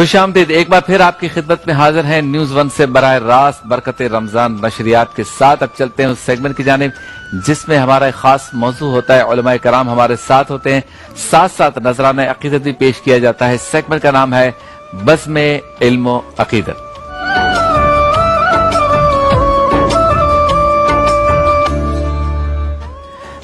خوش آمدید، ایک بار پھر آپ کی خدمت میں حاضر ہیں نیوز ون سے براہ راست برکت رمضان نشریات کے ساتھ۔ اب چلتے ہیں اس سیگمنٹ کی جانب جس میں ہمارا ایک خاص موضوع ہوتا ہے، علماء کرام ہمارے ساتھ ہوتے ہیں، ساتھ ساتھ نذرانہ عقیدت بھی پیش کیا جاتا ہے۔ سیگمنٹ کا نام ہے بزم علم و عقیدت۔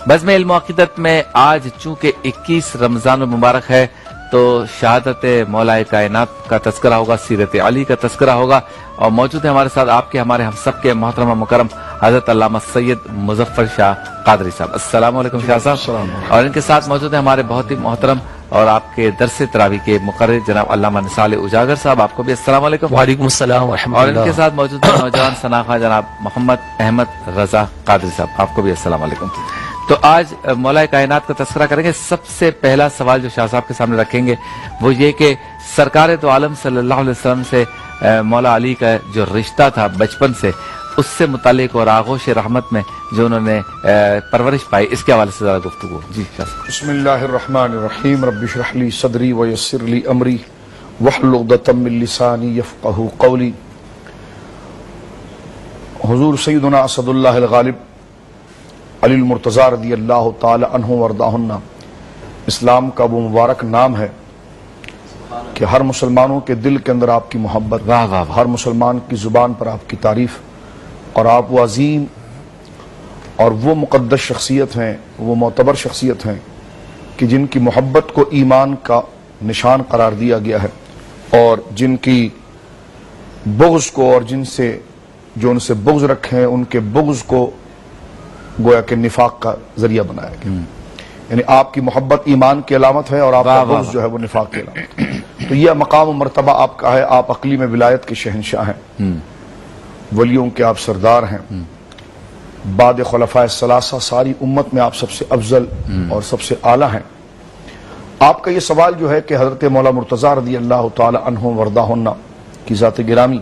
بزم علم و عقیدت میں آج چونکہ 21 رمضان المبارک ہے تو شہادت مولا کائنات کا تذکرہ ہوگا، سیرت علی کا تذکرہ ہوگا، اور موجود ہے ہمارے ساتھ آپ کے ہمارے ہم سب کے محترم و مکرم حضرت علامہ سید مظفر شاہ قادری صاحب۔ السلام علیکم شاہ صاحب۔ اور ان کے ساتھ موجود ہے ہمارے بہت ہی محترم اور آپ کے درس تراویح کے مقرر جناب علامہ نثار اجاگر صاحب، آپ کو بھی السلام علیکم۔ وعلیکم السلام ورحمۃ اللہ۔ اور ان کے ساتھ موجود ہے نوجوان شناخوا جناب محمد احمد رضا قادری صاحب، آپ کو بھی السلام علیکم۔ تو آج مولا کائنات کا تذکرہ کریں گے۔ سب سے پہلا سوال جو شاہ صاحب کے سامنے رکھیں گے وہ یہ کہ سرکار دو عالم صلی اللہ علیہ وسلم سے مولا علی کا جو رشتہ تھا بچپن سے، اس سے متعلق اور آغوش رحمت میں جو انہوں نے پرورش پائی، اس کے حوالے سے ذرا گفتگو۔ جی شاہ صاحب۔ بسم اللہ الرحمن الرحیم، رب اشرح لی صدری ویسر لی امری واحلل عقدۃ من لسانی یفقہوا قولی۔ حضور سیدنا اسد اللہ الغالب علی المرتضی رضی اللہ تعالی عنہ وارضاہ اسلام کا وہ مبارک نام ہے کہ ہر مسلمانوں کے دل کے اندر آپ کی محبت، ہر مسلمان کی زبان پر آپ کی تعریف، اور آپ وہ عظیم اور وہ مقدس شخصیت ہیں، وہ معتبر شخصیت ہیں کہ جن کی محبت کو ایمان کا نشان قرار دیا گیا ہے، اور جن کی بغض کو اور جو ان سے بغض رکھے ہیں ان کے بغض کو گویا کہ نفاق کا ذریعہ بنایا گیا۔ یعنی آپ کی محبت ایمان کی علامت ہے اور آپ کا بغض جو ہے وہ نفاق کی علامت ہے۔ تو یہ مقام و مرتبہ آپ کا ہے، آپ اقلیم ولایت کے شہنشاہ ہیں، ولیوں کے آپ سردار ہیں، بعد خلفائے ثلاثہ ساری امت میں آپ سب سے افضل اور سب سے اعلیٰ ہیں۔ آپ کا یہ سوال جو ہے کہ حضرت مولا مرتضی رضی اللہ تعالی عنہ وارضاہ کی ذات گرامی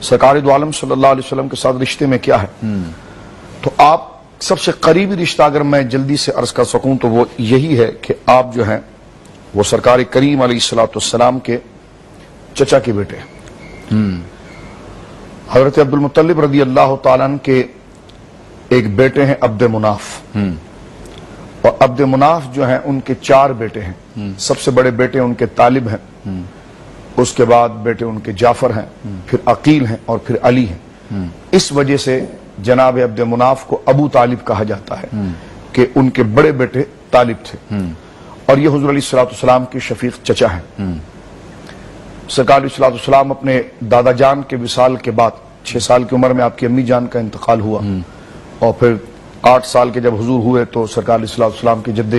سرکار دو عالم صلی اللہ علیہ وسلم کے ساتھ رشتے میں کیا ہے، تو آپ سب سے قریبی رشتہ اگر میں جلدی سے عرض کر سکوں تو وہ یہی ہے کہ آپ جو ہیں وہ سرکار کریم علیہ السلام کے چچا کے بیٹے ہیں۔ حضرت عبد المطلب رضی اللہ تعالیٰ عنہ کے ایک بیٹے ہیں عبد مناف، اور عبد مناف جو ہیں ان کے 4 بیٹے ہیں۔ سب سے بڑے بیٹے ان کے طالب ہیں، اس کے بعد بیٹے ان کے جعفر ہیں، پھر عقیل ہیں، اور پھر علی ہیں۔ اس وجہ سے جناب عبد مناف کو ابو طالب کہا جاتا ہے کہ ان کے بڑے بیٹے طالب تھے، اور یہ حضور علیہ السلام کے شفیق چچا ہیں۔ سرکار علیہ السلام اپنے دادا جان کے وصال کے بعد 6 سال کی عمر میں آپ کی امی جان کا انتقال ہوا، اور پھر 8 سال کے جب حضور ہوئے تو سرکار علیہ السلام کے جد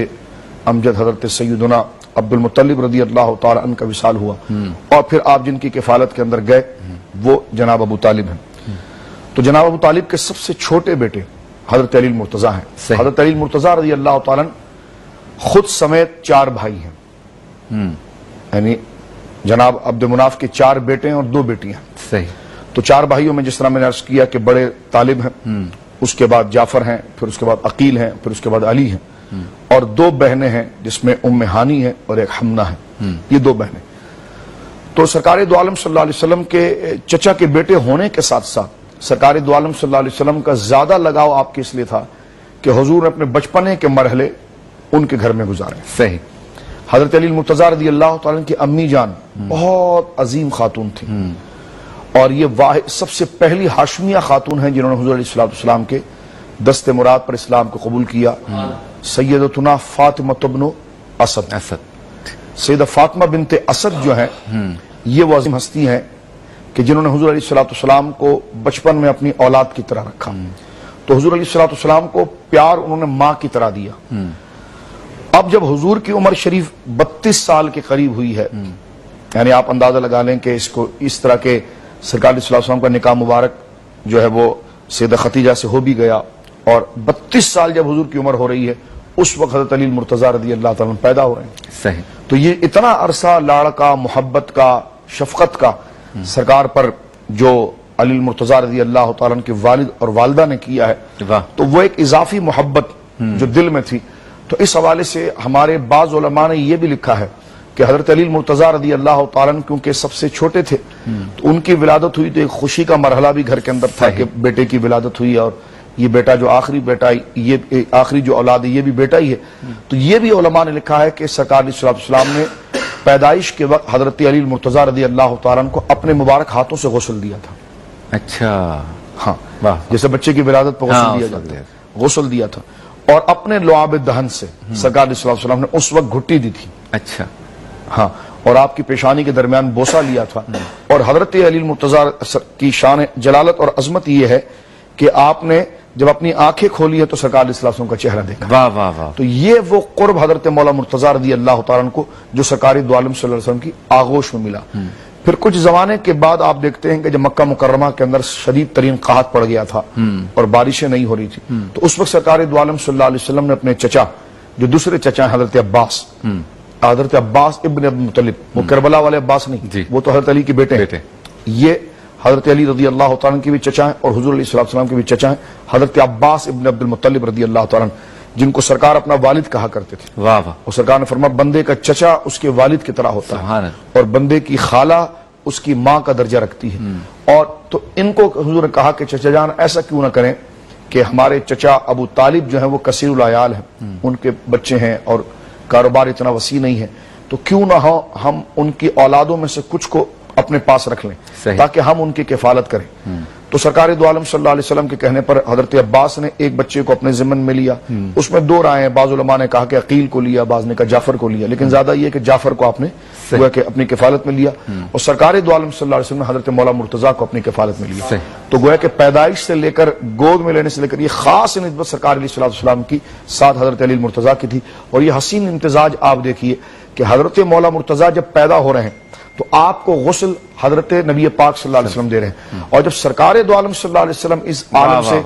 امجد حضرت سیدنا عبد المطلب رضی اللہ تعالی عنہ کا وصال ہوا، اور پھر آپ جن کی کفالت کے اندر گئے وہ جناب ابو طالب ہیں۔ تو جناب ابو طالب کے سب سے چھوٹے بیٹے حضرت علی المرتضی ہیں۔ حضرت علی المرتضی رضی اللہ تعالی عنہ خود سمیت 4 بھائی ہیں، یعنی جناب عبد مناف کے 4 بیٹے ہیں اور 2 بیٹیاں ہیں۔ صحیح۔ تو 4 بھائیوں میں جس طرح میں نے عرض کیا کہ بڑے طالب ہیں، اس کے بعد جعفر ہیں، پھر اس کے بعد عقیل ہیں، پھر اس کے بعد علی ہیں، اور 2 بہنیں ہیں جس میں ام ہانی ہے اور ایک حمنہ ہے، یہ 2 بہنیں۔ تو سرکار دو عالم صلی اللہ علیہ وسلم کے چچا کے بیٹے ہونے کے ساتھ ساتھ سرکار دو عالم صلی اللہ علیہ وسلم کا زیادہ لگاؤ آپ کے اس لیے تھا کہ حضور نے اپنے بچپنے کے مرحلے ان کے گھر میں گزارے۔ صحیح۔ حضرت علی المرتضی رضی اللہ تعالیٰ کی امی جان بہت عظیم خاتون تھی، اور یہ واحد سب سے پہلی ہاشمیہ خاتون ہیں جنہوں نے حضور علیہ السلام کے دست مراد پر اسلام کو قبول کیا۔ سیدتنا فاطمہ بن اسد، سیدہ فاطمہ بنت اسد جو ہیں یہ وہ عظیم ہستی ہیں کہ جنہوں نے حضور علیہ السلام کو بچپن میں اپنی اولاد کی طرح رکھا، تو حضور علیہ السلام کو پیار انہوں نے ماں کی طرح دیا۔ اب جب حضور کی عمر شریف 32 سال کے قریب ہوئی ہے، یعنی آپ اندازہ لگا لیں کہ اس طرح کے سرکار علیہ السلام کا نکاح مبارک جو ہے وہ سیدہ خدیجہ سے ہو بھی گیا، اور 32 سال جب حضور کی عمر ہو رہی ہے اس وقت حضرت علی المرتضی رضی اللہ تعالیٰ پیدا ہو رہے ہیں۔ صحیح۔ تو یہ اتنا عرصہ لاڑ کا، محبت کا، شفقت کا سرکار پر جو علی المرتضی رضی اللہ تعالیٰ کے والد اور والدہ نے کیا ہے، تو وہ ایک اضافی محبت جو دل میں تھی۔ تو اس حوالے سے ہمارے بعض علماء نے یہ بھی لکھا ہے کہ حضرت علی المرتضیٰ رضی اللہ تعالیٰ عنہ کیونکہ سب سے چھوٹے تھے تو ان کی ولادت ہوئی تو ایک خوشی کا مرحلہ بھی گھر کے اندر تھا کہ بیٹے کی ولادت ہوئی اور یہ بیٹا جو آخری بیٹا یہ آخری جو اولاد ہے یہ بھی بیٹا ہی ہے. تو یہ بھی علماء نے لکھا ہے کہ سرکار علیہ السلام نے پیدائش کے وقت حضرت علی المرتضیٰ رضی اللہ تعالیٰ عنہ کو اپنے مبارک ہاتھوں سے غسل دیا تھا. اچھا ہاں جیسے بچے کی ولادت پر غسل دیا جاتا ہے غسل دیا تھا اور اپنے لعاب دہن سے سرکار علیہ السلام نے اس وقت گھٹی دی تھی. اچھا ہاں اور آپ کی پیشانی کے درمیان بوسہ لیا تھا. اور حضرت علی المرتضیٰ کی شان جلالت اور عظمت یہ ہے کہ آپ نے جب اپنی آنکھیں کھولی ہے تو سرکار علیہ السلام کا چہرہ دیکھا. واہ واہ واہ. تو یہ وہ قرب حضرت مولا مرتضیٰ رضی اللہ تعالیٰ عنہ کو جو سرکار دو عالم صلی اللہ علیہ وسلم کی آغوش میں ملا. پھر کچھ زمانے کے بعد آپ دیکھتے ہیں کہ جب مکہ مکرمہ کے اندر شدید ترین قحط پڑ گیا تھا اور بارشیں نہیں ہو رہی تھی تو اس وقت سرکار دو عالم صلی اللہ علیہ وسلم نے اپنے چچا جو دوسرے چچا ہیں حضرت عباس ابن عبد المطلب، وہ کربلا والے عباس نہیں، وہ تو حضرت علی کے بیٹے ہیں. یہ حضرت علی رضی اللہ تعالیٰ کی بھی چچا ہیں اور حضور علیہ السلام کے بھی چچا ہیں حضرت عباس ابن عبد المطلب رضی اللہ تعالیٰ جن کو سرکار اپنا والد کہا کرتے تھے. واہ واہ. اور سرکار نے فرمایا بندے کا چچا اس کے والد کی طرح ہوتا ہے اور بندے کی خالہ اس کی ماں کا درجہ رکھتی ہے. اور تو ان کو حضور نے کہا کہ چچا جان ایسا کیوں نہ کریں کہ ہمارے چچا ابو طالب جو ہیں وہ کثیر العیال ہیں، ان کے بچے ہیں اور کاروبار اتنا وسیع نہیں ہے، تو کیوں نہ ہو ہم ان کی اولادوں میں سے کچھ کو اپنے پاس رکھ لیں تاکہ ہم ان کی کفالت کریں. تو سرکار دو عالم صلی اللہ علیہ وسلم کے کہنے پر حضرت عباس نے ایک بچے کو اپنے ضمن میں لیا. اس میں دو رائے ہیں، بعض علماء نے کہا کہ عقیل کو لیا، بعض نے کہا جعفر کو لیا، لیکن زیادہ یہ کہ جعفر کو آپ نے کہ اپنی کفالت میں لیا اور سرکار دو عالم صلی اللہ علیہ وسلم نے حضرت مولا مرتضیٰ کو اپنی کفالت میں لیا. تو گویا کہ پیدائش سے لے کر گود میں لینے سے لے کر یہ خاص نسبت سرکار علیہ السلام کی ساتھ حضرت علی المرتضیٰ کی تھی. اور یہ حسین امتزاج آپ دیکھیے کہ حضرت مولا مرتضیٰ جب پیدا ہو رہے ہیں تو آپ کو غسل حضرت نبی پاک صلی اللہ علیہ وسلم دے رہے ہیں اور جب سرکار دو عالم صلی اللہ علیہ وسلم اس عالم سے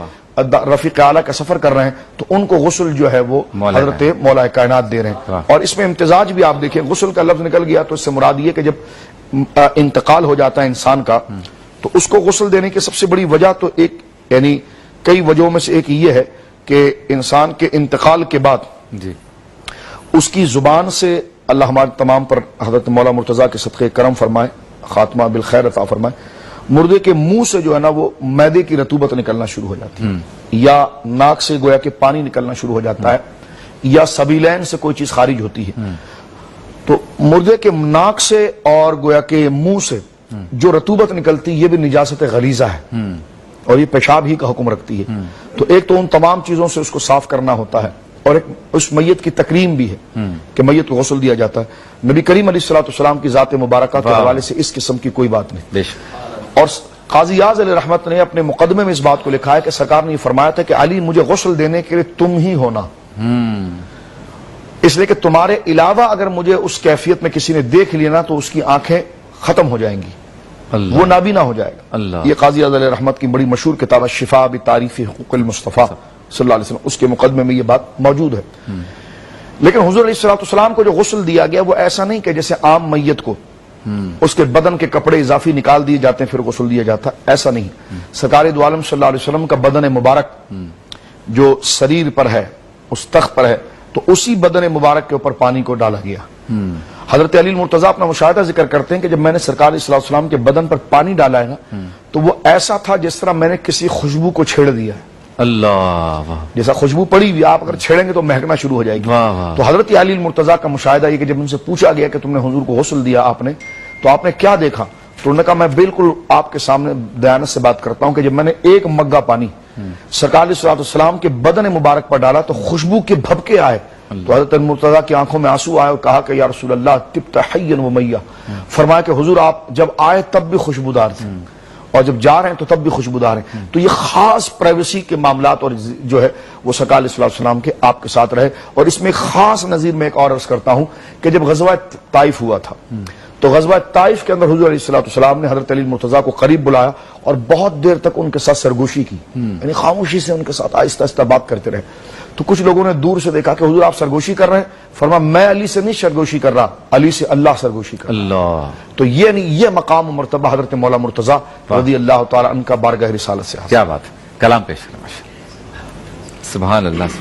رفیق اعلیٰ کا سفر کر رہے ہیں تو ان کو غسل جو ہے وہ حضرت مولا کائنات دے رہے ہیں. اور اس میں امتزاج بھی آپ دیکھیں، غسل کا لفظ نکل گیا تو اس سے مراد یہ کہ جب انتقال ہو جاتا ہے انسان کا تو اس کو غسل دینے کی سب سے بڑی وجہ تو ایک یعنی کئی وجہوں میں سے ایک یہ ہے کہ انسان کے انتقال کے بعد اس کی زبان سے اللہ ہمارے تمام پر حضرت مولا مرتضیٰ کے صدقے کرم فرمائے، خاتمہ بالخیر عطا فرمائے. مردے کے منہ سے جو ہے نا وہ میدے کی رطوبت نکلنا شروع ہو جاتی ہے یا ناک سے گویا کہ پانی نکلنا شروع ہو جاتا ہے یا سبیلین سے کوئی چیز خارج ہوتی ہے. تو مردے کے ناک سے اور گویا کہ منہ سے جو رطوبت نکلتی یہ بھی نجاست غلیظہ ہے اور یہ پیشاب ہی کا حکم رکھتی ہے. تو ایک تو ان تمام چیزوں سے اس کو صاف کرنا ہوتا ہے اور ایک اس میت کی تکریم بھی ہے کہ میت کو غسل دیا جاتا ہے. نبی کریم علیہ السلام کی ذات مبارکہ کے حوالے سے اس قسم کی کوئی بات نہیں. اور قاضی یاز علیہ رحمت نے اپنے مقدمے میں اس بات کو لکھا ہے کہ سرکار نے یہ فرمایا تھا کہ علی مجھے غسل دینے کے لیے تم ہی ہونا، اس لیے کہ تمہارے علاوہ اگر مجھے اس کیفیت میں کسی نے دیکھ لینا تو اس کی آنکھیں ختم ہو جائیں گی، وہ نابینا ہو جائے گا. یہ قاضی یاز علیہ رحمت کی بڑی مشہور کتاب شفا بتعریف حقوق المصطفیٰ صلی اللہ علیہ وسلم، اس کے مقدمے میں یہ بات موجود ہے. لیکن حضور علیہ السلام کو جو غسل دیا گیا وہ ایسا نہیں کہ جیسے عام میت کو اس کے بدن کے کپڑے اضافی نکال دیے جاتے ہیں پھر غسل دیا جاتا، ایسا نہیں. سرکار دو عالم صلی اللہ علیہ وسلم کا بدن مبارک جو سریر پر ہے اس تخت پر ہے تو اسی بدن مبارک کے اوپر پانی کو ڈالا گیا. حضرت علی المرتضیٰ اپنا مشاہدہ ذکر کرتے ہیں کہ جب میں نے سرکار علیہ السلام کے بدن پر پانی ڈالا ہے نا تو وہ ایسا تھا جس طرح میں نے کسی خوشبو کو چھیڑ دیا ہے. اللہ، جیسا خوشبو پڑی ہوئی آپ اگر چھیڑیں گے تو مہکنا شروع ہو جائے گی. تو حضرت علی المرتضیٰ کا مشاہدہ یہ کہ جب ان سے پوچھا گیا کہ تم نے حضور کو غسل دیا آپ نے تو آپ نے کیا دیکھا، تو انہوں نے کہا میں بالکل آپ کے سامنے دیانت سے بات کرتا ہوں کہ جب میں نے ایک مگہ پانی سرکار علیہ السلام کے بدن مبارک پر ڈالا تو خوشبو کے بھبکے آئے. تو حضرت مرتضیٰ کی آنکھوں میں آنسو آئے اور کہا کہ یا رسول اللہ طبت حیا و میہ، فرمایا کہ حضور آپ جب آئے تب بھی خوشبودار تھے اور جب جا رہے ہیں تو تب بھی خوشبودار ہیں. تو یہ خاص پرائیویسی کے معاملات اور جو ہے وہ سرکار علیہ السلام کے آپ کے ساتھ رہے. اور اس میں خاص نظیر میں ایک اور عرض کرتا ہوں کہ جب غزوہ طائف ہوا تھا تو غزوہ طائف کے اندر حضور علیہ السلام نے حضرت علی المرتضیٰ کو قریب بلایا اور بہت دیر تک ان کے ساتھ سرگوشی کی، یعنی خاموشی سے ان کے ساتھ آہستہ آہستہ بات کرتے رہے. تو کچھ لوگوں نے دور سے دیکھا کہ حضور آپ سرگوشی کر رہے ہیں، فرمایا میں علی سے نہیں سرگوشی کر رہا، علی سے اللہ سرگوشی کر رہا. تو یہ مقام و مرتبہ حضرت مولا مرتضیٰ رضی اللہ تعالی عنہ کا بارگاہ رسالت سے حاصل. کیا بات ہے، کلام پیش کریں. سبحان اللہ.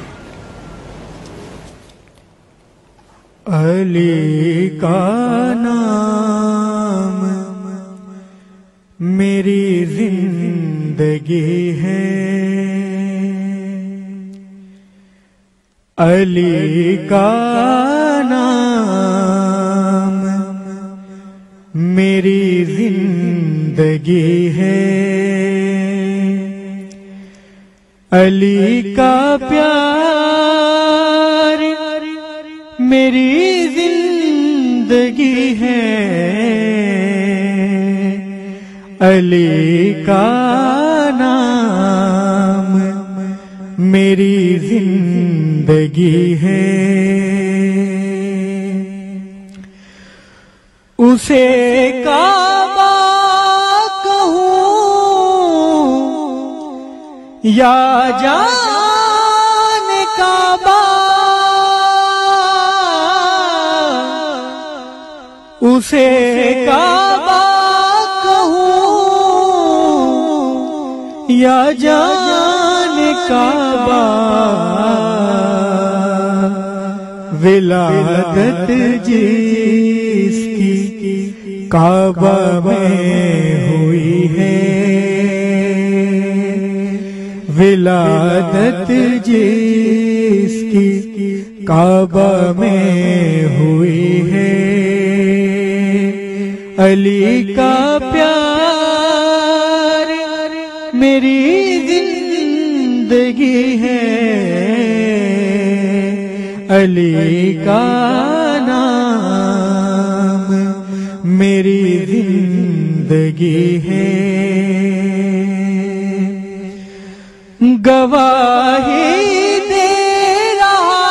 علی کا نام میری زندگی ہے، علی کا نام میری زندگی ہے، علی کا پیار میری زندگی ہے، علی کا نام میری زندگی ہے، اسے کعبہ کہوں یا جان کعبہ، اسے کعبہ کہوں یا جان کعبہ، ولادت جس کی کعبہ میں ہوئی ہے، ولادت جس کی کعبہ میں ہوئی ہے، علی کا پیار میری زندگی ہے، علی کا نام میری زندگی ہے، گواہی دے رہا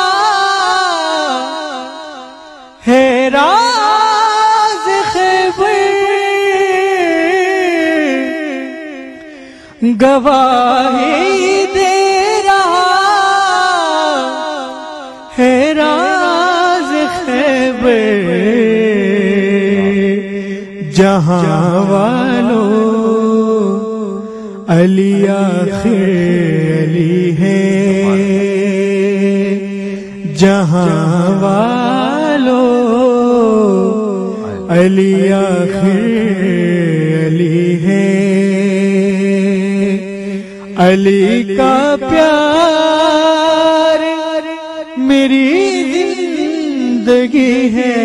ہے راز خیبر، گواہی دے رہا ہے راز خیبر، جہاں والوں علی آخر علی ہے، جہاں والوں علی آخر علی ہے، علی کا پیار میری زندگی ہے۔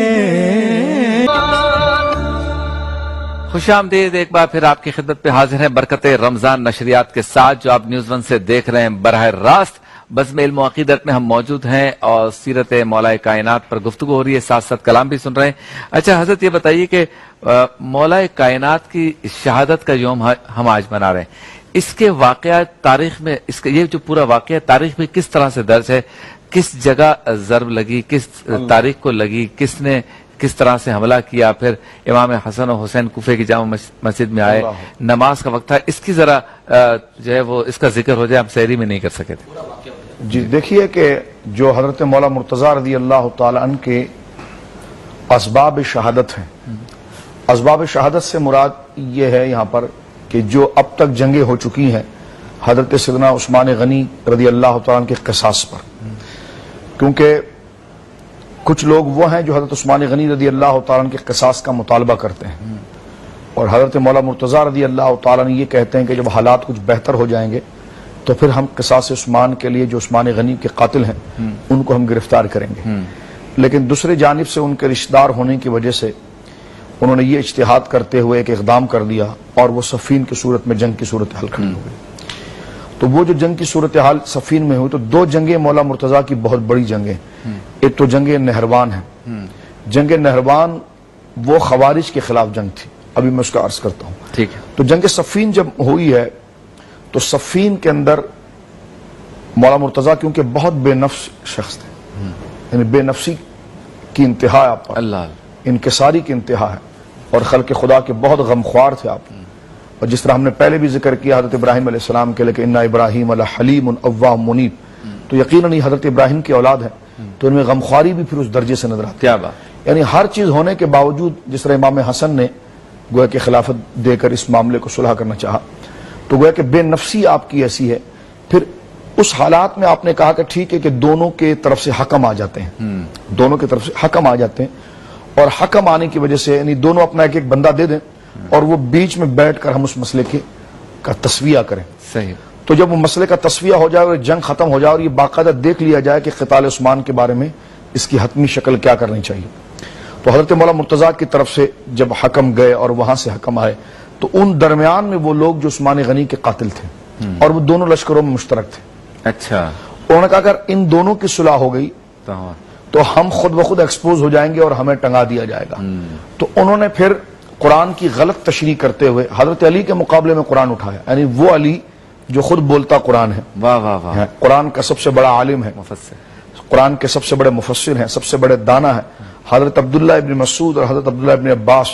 خوش آمدید، ایک بار پھر آپ کی خدمت پہ حاضر ہیں برکت رمضان نشریات کے ساتھ، جو آپ نیوز ون سے دیکھ رہے ہیں براہ راست۔ بزم علم و عقیدت میں ہم موجود ہیں اور سیرت مولا کائنات پر گفتگو ہو رہی ہے، ساتھ ساتھ کلام بھی سن رہے ہیں۔ اچھا حضرت، یہ بتائیے کہ مولا کائنات کی شہادت کا یوم ہم آج منا رہے ہیں، اس کے واقعات تاریخ میں، یہ جو پورا واقعہ تاریخ میں کس طرح سے درج ہے؟ کس جگہ ضرب لگی، کس تاریخ کو لگی، کس نے کس طرح سے حملہ کیا، پھر امام حسن و حسین کوفے کی جامع مسجد میں آئے، نماز کا وقت تھا، اس کی ذرا جو ہے وہ اس کا ذکر ہو جائے، ہم سحری میں نہیں کر سکے تھے۔ جی دیکھیے کہ جو حضرت مولا مرتضی رضی اللہ تعالی عنہ کے اسباب شہادت ہیں، اسباب شہادت سے مراد یہ ہے یہاں پر کہ جو اب تک جنگیں ہو چکی ہیں حضرت سیدنا عثمان غنی رضی اللہ تعالی عنہ کے قصاص پر، کیونکہ کچھ لوگ وہ ہیں جو حضرت عثمان غنی رضی اللہ تعالی عنہ کے قصاص کا مطالبہ کرتے ہیں، اور حضرت مولا مرتضی رضی اللہ تعالی عنہ یہ کہتے ہیں کہ جب حالات کچھ بہتر ہو جائیں گے تو پھر ہم قصاص عثمان کے لیے جو عثمان غنی کے قاتل ہیں ان کو ہم گرفتار کریں گے۔ لیکن دوسری جانب سے ان کے رشتہ دار ہونے کی وجہ سے انہوں نے یہ اجتہاد کرتے ہوئے ایک اقدام کر دیا، اور وہ صفین کی صورت میں جنگ کی صورتحال کھڑی ہو گئی۔ تو وہ جو جنگ کی صورتحال صفین میں ہوئی، تو دو جنگیں مولا مرتضی کی بہت بڑی جنگیں، ایک تو جنگ نہروان ہے۔ جنگ نہروان وہ خوارج کے خلاف جنگ تھی، ابھی میں اس کا عرض کرتا ہوں۔ ٹھیک ہے۔ تو جنگ صفین جب ہوئی ہے تو صفین کے اندر مولا مرتضی کیونکہ بہت بے نفس شخص تھے، یعنی بے نفسی کی انتہا آپ پر، اللہ انکساری کی انتہا ہے، اور خلق خدا کے بہت غمخوار تھے آپ۔ اور جس طرح ہم نے پہلے بھی ذکر کیا حضرت ابراہیم علیہ السلام کے لئے کہ اِنَّا ابراہیم لَحَلِیمٌ اوّاہ منیب، تو یقیناً یہ حضرت ابراہیم کی اولاد ہے، تو ان میں غمخواری بھی پھر اس درجے سے نظر آتی ہے۔ کیا بات، یعنی ہر چیز ہونے کے باوجود جس طرح امام حسن نے گویا کہ خلافت دے کر اس معاملے کو صلح کرنا چاہا، تو گویا کہ بے نفسی آپ کی ایسی ہے۔ پھر اس حالات میں آپ نے کہا کہ ٹھیک ہے کہ دونوں کے طرف سے حکم آ جاتے ہیں، دونوں کی طرف سے حکم آ جاتے ہیں، اور حکم آنے کی وجہ سے یعنی دونوں اپنا ایک ایک بندہ دے دیں اور وہ بیچ میں بیٹھ کر ہم اس مسئلے کا تسویہ کریں. صحیح. تو جب وہ مسئلے کا تسویہ ہو جائے اور جنگ ختم ہو جائے اور یہ باقاعدہ دیکھ لیا جائے کہ قتال عثمان کے بارے میں اس کی حتمی شکل کیا کرنی چاہیے، تو حضرت مولا مرتضیٰ کی طرف سے جب حکم گئے اور وہاں سے حکم آئے تو ان درمیان میں وہ لوگ جو عثمان غنی کے قاتل تھے اور وہ دونوں لشکروں میں مشترک تھے. اچھا. انہوں نے کہا اگر ان دونوں کی صلح ہو گئی تو ہم خود بخود ایکسپوز ہو جائیں گے اور ہمیں ٹنگا دیا جائے گا. تو انہوں نے پھر قرآن کی غلط تشریح کرتے ہوئے حضرت علی کے مقابلے میں قرآن اٹھایا، یعنی وہ علی جو خود بولتا قرآن ہے، واہ واہ واہ، قرآن کا سب سے بڑا عالم ہے، مفسر، قرآن کے سب سے بڑے مفسر ہیں، سب سے بڑے دانا ہیں. حضرت عبداللہ ابن مسعود اور حضرت عبداللہ ابن عباس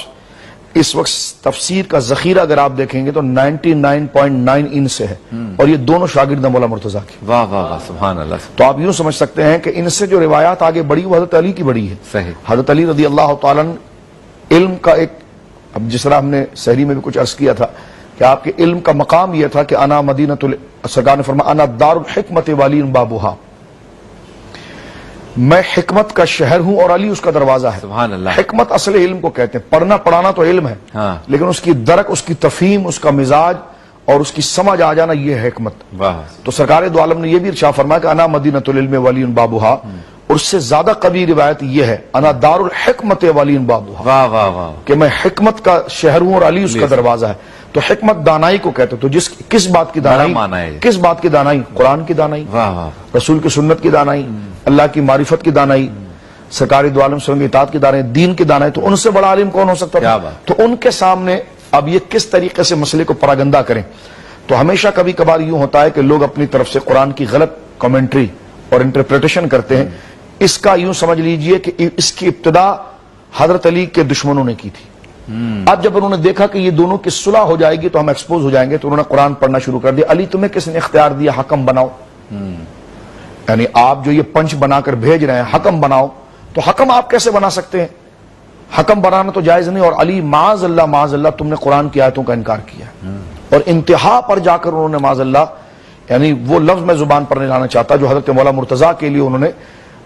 اس وقت تفسیر کا ذخیرہ اگر آپ دیکھیں گے تو 99.9 ان سے ہے، اور یہ دونوں شاگرد ہیں مولا مرتضیٰ کی. واہ واہ واہ، سبحان اللہ. تو آپ یوں سمجھ سکتے ہیں کہ ان سے جو روایات آگے بڑھی وہ حضرت علی کی بڑھی ہے. صحیح. حضرت علی رضی اللہ تعالیٰ علم کا ایک، اب جس طرح ہم نے سحری میں بھی کچھ عرض کیا تھا کہ آپ کے علم کا مقام یہ تھا کہ انا مدینۃ سرکار نے فرمایا انا دار الحکمت والی بابوہا، میں حکمت کا شہر ہوں اور علی اس کا دروازہ ہے. سبحان اللہ. حکمت اصل علم کو کہتے ہیں، پڑھنا پڑھانا تو علم ہے، لیکن اس کی درک، اس کی تفہیم، اس کا مزاج اور اس کی سمجھ آ جانا یہ ہے حکمت. تو سرکار دو عالم نے یہ بھی ارشاد فرمایا کہ انا مدینۃ العلم والی بابوہا، اور اس سے زیادہ قوی روایت یہ ہے انا دار الحکمت والی بابوہا، واہ واہ واہ، کہ میں حکمت کا شہر ہوں اور علی اس کا دروازہ ہے. تو حکمت دانائی کو کہتے ہیں. تو کس بات کی دانائی؟ کس بات کی دانائی؟ قرآن کی دانائی، رسول کی سنت کی دانائی، اللہ کی معرفت کی دانائی، سرکار دو عالم صلی اللہ علیہ وسلم کی اطاعت کی دانائی، دین کی دانائی. تو ان سے بڑا عالم کون ہو سکتا تھا؟ تو ان کے سامنے اب یہ کس طریقے سے مسئلے کو پراگندہ کریں. تو ہمیشہ کبھی کبھار یوں ہوتا ہے کہ لوگ اپنی طرف سے قرآن کی غلط کمنٹری اور انٹرپریٹیشن کرتے ہیں. اس کا یوں سمجھ لیجئے کہ اس کی ابتدا حضرت علی کے دشمنوں نے کی تھی. اب جب انہوں نے دیکھا کہ یہ دونوں کی صلح ہو جائے گی تو ہم ایکسپوز ہو جائیں گے، تو انہوں نے قرآن پڑھنا شروع کر دیا. علی تمہیں کس نے اختیار دیا حکم بناؤ؟ یعنی آپ جو یہ پنچ بنا کر بھیج رہے ہیں حکم بناؤ، تو حکم آپ کیسے بنا سکتے ہیں؟ حکم بنانا تو جائز نہیں. اور علی معاذ اللہ تم نے قرآن کی آیتوں کا انکار کیا، اور انتہا پر جا کر انہوں نے معاذ اللہ، یعنی وہ لفظ میں زبان پر نہیں لانا چاہتا جو حضرت مولا مرتضیٰ کے لیے انہوں نے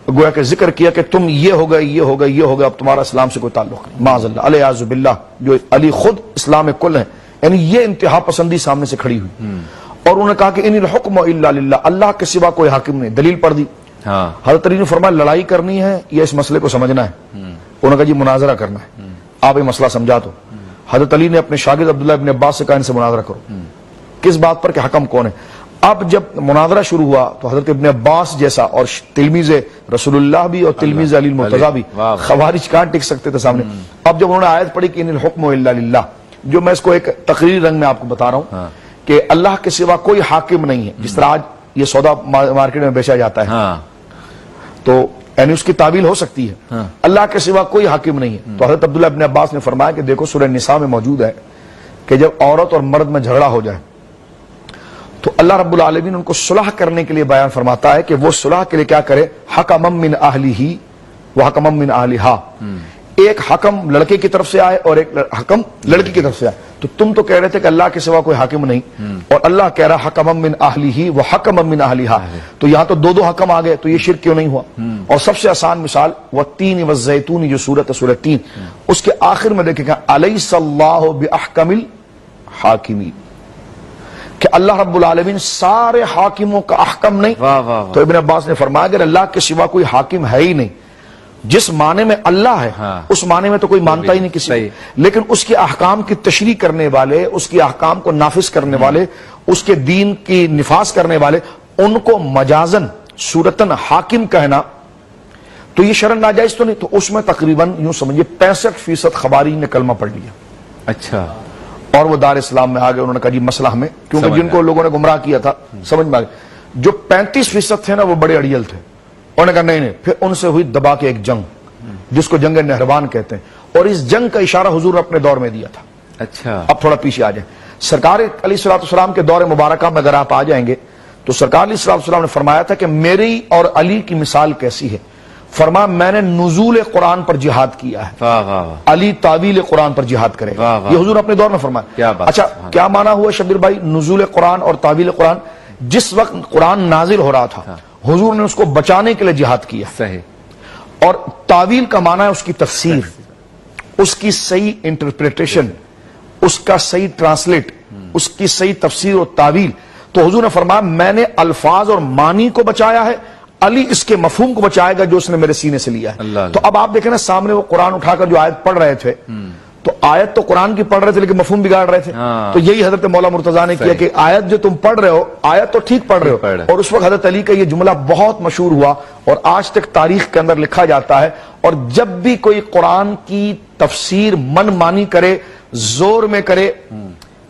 گویا کہ ذکر کیا کہ تم یہ ہو گئے، یہ ہو گئے، یہ ہو گئے، اب تمہارا اسلام سے کوئی تعلق نہیں، معاذ اللہ، علیہ باللہ. جو علی خود اسلام کل ہیں، یعنی یہ انتہا پسندی سامنے سے کھڑی ہوئی. اور انہوں نے کہا کہ ان الحکم الا للہ، اللہ کے سوا کوئی حاکم نہیں. دلیل پڑھ دی. حضرت علی نے فرمایا لڑائی کرنی ہے یا اس مسئلے کو سمجھنا ہے؟ انہوں نے کہا جی مناظرہ کرنا ہے، آپ یہ مسئلہ سمجھا. تو حضرت علی نے اپنے شاگرد عبداللہ ابن عباس سے کہا ان سے مناظرہ کرو. کس بات پر کہ حکم کون ہے؟ اب جب مناظرہ شروع ہوا تو حضرت ابن عباس جیسا اور تلمیذ رسول اللہ بھی اور تلمیذ علی المرتضیٰ بھی، خوارج کہاں ٹک سکتے تھے سامنے. اب جب انہوں نے آیت پڑھی کہ ان الحکم الا للہ، جو میں اس کو ایک تقریری رنگ میں آپ کو بتا رہا ہوں کہ اللہ کے سوا کوئی حاکم نہیں ہے، جس طرح آج یہ سودا مارکیٹ میں بیچا جاتا ہے، تو یعنی اس کی تعویل ہو سکتی ہے اللہ کے سوا کوئی حاکم نہیں ہے. تو حضرت عبداللہ ابن عباس نے فرمایا کہ دیکھو سورہ نساء میں موجود ہے کہ جب عورت اور مرد میں جھگڑا ہو جائے تو اللہ رب العالمین ان کو صلح کرنے کے لیے بیان فرماتا ہے کہ وہ صلح کے لیے کیا کرے، حکما من اہلہ و حکما من اہلہا، ایک حکم لڑکے کی طرف سے آئے اور ایک حکم لڑکی کی طرف سے آئے. تو تم تو کہہ رہے تھے کہ اللہ کے سوا کوئی حاکم نہیں، اور اللہ کہہ رہا حکما من اہلہ و حکما من اہلہا، تو یہاں تو دو حکم آ گئے، تو یہ شرک کیوں نہیں ہوا؟ اور سب سے آسان مثال والتین والزیتون، جو سورۃ 3 اس کے آخر میں دیکھیں کہ الیس اللہ باحکم الحاکمین، کہ اللہ رب العالمین سارے حاکموں کا احکم نہیں. تو ابن عباس نے فرمایا کہ اللہ کے سوا کوئی حاکم ہے ہی نہیں. جس معنی میں اللہ ہے اس معنی میں تو کوئی مانتا ہی نہیں کسی، لیکن اس کے احکام کی تشریح کرنے والے، اس کے احکام کو نافذ کرنے والے، اس کے دین کی نفاذ کرنے والے، ان کو مجازن صورتن حاکم کہنا تو یہ شرعن ناجائز تو نہیں. تو اس میں تقریباً یوں سمجھیے 65% خوارج نے کلمہ پڑھ لیا. اچھا. اور وہ دار اسلام میں آگے، انہوں نے کہا جی مسئلہ ہمیں، کیونکہ جن کو لوگوں نے گمراہ کیا تھا سمجھ میں آگے. جو 35% تھے نا وہ بڑے اڑیل تھے، انہوں نے کہا نہیں، پھر ان سے ہوئی دبا کے ایک جنگ جس کو جنگ نہروان کہتے ہیں، اور اس جنگ کا اشارہ حضور اپنے دور میں دیا تھا. اچھا. اب تھوڑا پیچھے آ جائیں، سرکار علیہ الصلوۃ والسلام کے دور مبارکہ میں اگر آپ آ جائیں گے تو سرکار علیہ الصلوۃ والسلام نے فرمایا تھا کہ میری اور علی کی مثال کیسی ہے. فرمایا میں نے نزول قرآن پر جہاد کیا ہے، علی تعویل قرآن پر جہاد کرے. یہ حضور اپنے دور میں فرمایا. اچھا کیا معنی ہوا شبیر بھائی نزول قرآن اور تعویل قرآن؟ جس وقت قرآن نازل ہو رہا تھا حضور نے اس کو بچانے کے لیے جہاد کیا. صحیح. اور تعویل کا معنی ہے اس کی تفسیر، اس کی صحیح انٹرپریٹیشن، اس کا صحیح ٹرانسلیٹ، اس کی صحیح تفسیر و تعویل. تو حضور نے فرمایا میں نے الفاظ اور معنی کو بچایا ہے، علی اس کے مفہوم کو بچائے گا جو اس نے میرے سینے سے لیا ہے. تو اب آپ دیکھیں نا سامنے وہ قرآن اٹھا کر جو آیت پڑھ رہے تھے، تو آیت تو قرآن کی پڑھ رہے تھے لیکن مفہوم بگاڑ رہے تھے. تو یہی حضرت مولا مرتضیٰ نے کیا کہ آیت جو تم پڑھ رہے ہو آیت تو ٹھیک پڑھ رہے ہو. اور اس وقت حضرت علی کا یہ جملہ بہت مشہور ہوا اور آج تک تاریخ کے اندر لکھا جاتا ہے. اور جب بھی کوئی قرآن کی تفسیر من مانی کرے، زور میں کرے،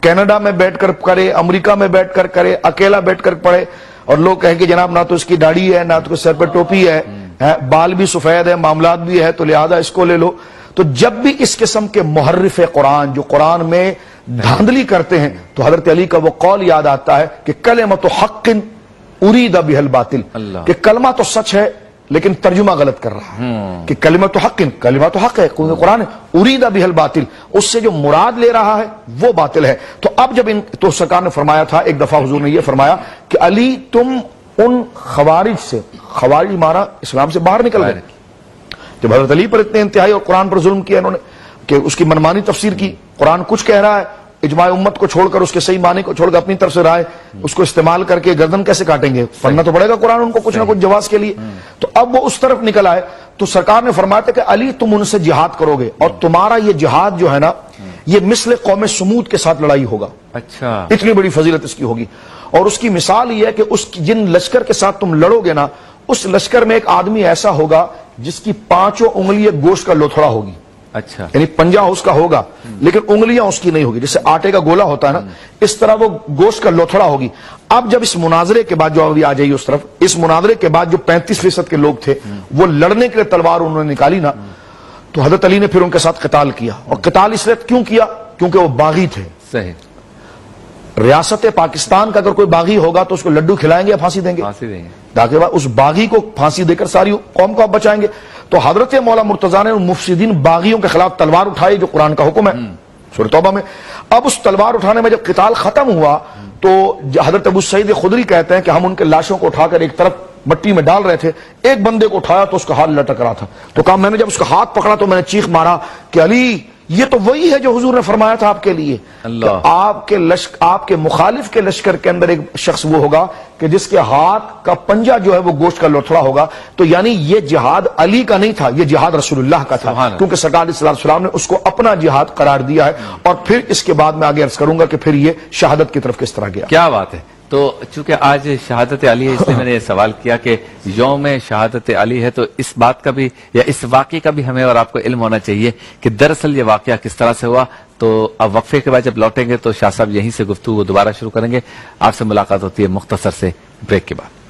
کینیڈا میں بیٹھ کر کرے، امریکہ میں بیٹھ کر کرے، اکیلا بیٹھ کر پڑھے، اور لوگ کہیں کہ جناب نہ تو اس کی داڑھی ہے، نہ تو سر پہ ٹوپی ہے، بال بھی سفید ہے، معاملات بھی ہے، تو لہذا اس کو لے لو. تو جب بھی اس قسم کے محرف قرآن جو قرآن میں دھاندلی کرتے ہیں تو حضرت علی کا وہ قول یاد آتا ہے کہ کلمۃ حق ارید بہ الباطل، کہ کلمہ تو سچ ہے لیکن ترجمہ غلط کر رہا ہے. کہ کلمۃ حق، کلمہ تو حق ہے قرآن ہے، ارید بہ الباطل، اس سے جو مراد لے رہا ہے وہ باطل ہے. تو اب جب تو سرکار نے فرمایا تھا ایک دفعہ حضور نے یہ فرمایا کہ علی تم ان خوارج سے، خوارج مارا اسلام سے باہر نکل گئے. جب حضرت علی پر اتنے انتہائی اور قرآن پر ظلم کیا انہوں نے کہ اس کی منمانی تفسیر کی، قرآن کچھ کہہ رہا ہے، اجماع امت کو چھوڑ کر اس کے صحیح معنی کو چھوڑ کر اپنی طرف سے رائے اس کو استعمال کر کے گردن کیسے کاٹیں گے؟ پڑھنا تو پڑے گا قرآن ان کو کچھ نہ کچھ جواز کے لیے. تو اب وہ اس طرف نکل آئے تو سرکار نے فرمایا تھا کہ علی تم ان سے جہاد کرو گے اور تمہارا یہ جہاد جو ہے نا یہ مثل قوم سمود کے ساتھ لڑائی ہوگا. اچھا، اتنی بڑی فضیلت اس کی ہوگی. اور اس کی مثال یہ ہے کہ اس جن لشکر کے ساتھ تم لڑو گے نا اس لشکر میں ایک آدمی ایسا ہوگا جس کی 5 انگلیاں گوشت کا لوتھڑا ہوگی. اچھا، یعنی پنجہ اس کا ہوگا لیکن انگلیاں اس کی نہیں ہوگی، جیسے آٹے کا گولا ہوتا ہے نا اس طرح وہ گوشت کا لوتھڑا ہوگی. اب جب اس مناظرے کے بعد جو ابھی آ جائیے اس طرف، اس مناظرے کے بعد جو 35% کے لوگ تھے وہ لڑنے کے لیے تلوار انہوں نے نکالی نا، تو حضرت علی نے پھر ان کے ساتھ قتال کیا. اور قتال اس لیے کیوں کیا؟ کیونکہ وہ باغی تھے. صحیح. ریاست پاکستان کا اگر کوئی باغی ہوگا تو اس کو لڈو کھلائیں گے یا پھانسی دیں گے؟ پھانسی دیں گے. تاکہ اس باغی کو پھانسی دے کر ساری قوم کو آپ بچائیں گے. تو حضرت مولا مرتضیٰ نے ان مفسدین باغیوں کے خلاف تلوار اٹھائی جو قرآن کا حکم ہے سورہ توبہ میں. اب اس تلوار اٹھانے میں جب قتال ختم ہوا تو حضرت ابو سعید خدری کہتے ہیں کہ ہم ان کے لاشوں کو اٹھا کر ایک طرف مٹی میں ڈال رہے تھے، ایک بندے کو اٹھایا تو اس کا ہاتھ لٹک رہا تھا. تو کہا میں نے جب اس کا ہاتھ پکڑا تو میں نے چیخ مارا کہ علی یہ تو وہی ہے جو حضور نے فرمایا تھا آپ کے لیے کہ آپ کے مخالف کے لشکر کے اندر ایک شخص وہ ہوگا کہ جس کے ہاتھ کا پنجہ جو ہے وہ گوشت کا لوتھڑا ہوگا. تو یعنی یہ جہاد علی کا نہیں تھا، یہ جہاد رسول اللہ کا تھا، کیونکہ سرکار علیہ السلام نے اس کو اپنا جہاد قرار دیا ہے. اور پھر اس کے بعد میں آگے عرض کروں گا کہ پھر یہ شہادت کی طرف کس طرح گیا. کیا بات ہے. تو چونکہ آج شہادت علی ہے اس لیے میں نے یہ سوال کیا کہ یوم شہادت علی ہے تو اس بات کا بھی یا اس واقعے کا بھی ہمیں اور آپ کو علم ہونا چاہیے کہ دراصل یہ واقعہ کس طرح سے ہوا. تو اب وقفے کے بعد جب لوٹیں گے تو شاہ صاحب یہیں سے گفتگو دوبارہ شروع کریں گے. آپ سے ملاقات ہوتی ہے مختصر سے بریک کے بعد.